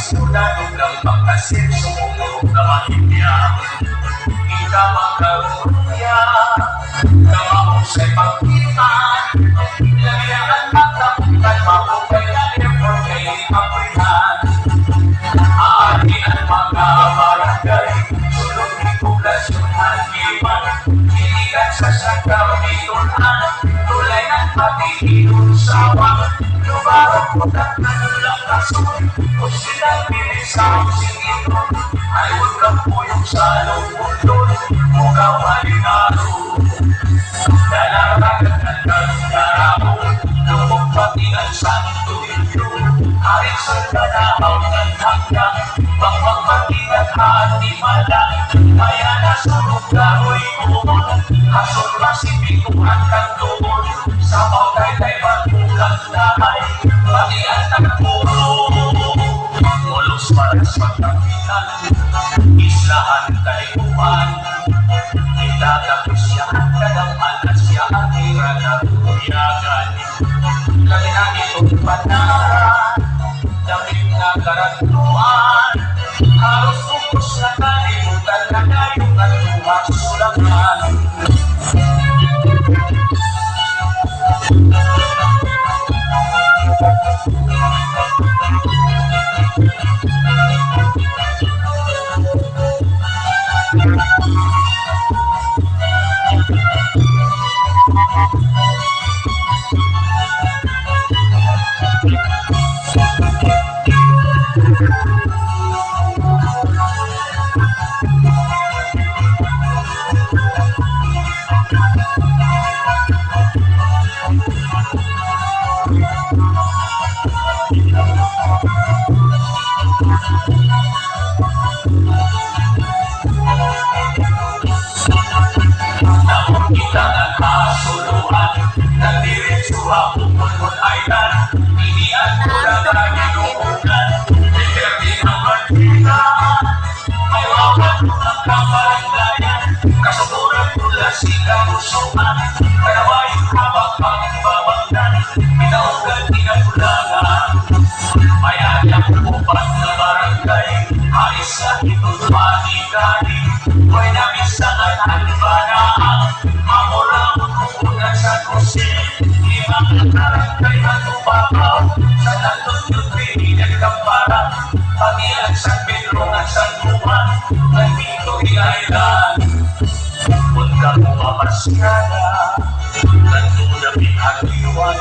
Sudanong ng pagkasin, sumulog na mahimya. Ika magkaruya, kamahusay pagkitan. Lagyan magtaputan, mahukay na effort kay kaprihan. Aatin ang mga barangay, sulong ni poblasyon hanggiman. Hiligan sa sangkaw nitunan, tulay ng patihinong sawang. Lubarang putak na nulang kasun, kung silang bilisaw singito, ay huwag kang puyong sa lungkutun, mukhang malinaro. Dalaragan ng karundarao, lumong pati ang santo inyo, haring sa kanahaw ng hanggang, bangwang pati ng hati malang, kaya nasunod karo'y umon, hasod masipikuhan kang doon, sa pagkaitay magbulang dahay, pati ang tagpuro. Mulos paras magkapitan, islahan kalikuan, itagapusyahan kadaman at siya ang ira na tuyagan. Lagi na itong panaran, daming na karantuan, halos upos na kalimutan na ngayong at tumaksulangan. Namun kita nagkasuluhan, nagdiretsuha pumunod ay nan, inian ko lang ang inuunan, liberty ng martinan, may wawan mo ng kaparandayan, kasuburan mula si kalusuhan, karawain habang pagbabagdan, pinaugan inagulangan, may ayak upat na barangay, halis na itong manikari, may namisangan ang banaan, mamuramot kukunan sa kusin, limang barangay at upapaw, sa tatlong yung pinag kampara, pati ang San Pedro at San Juan, nandito Island. Punta mo mamasyada, nandun na pinag-iwan,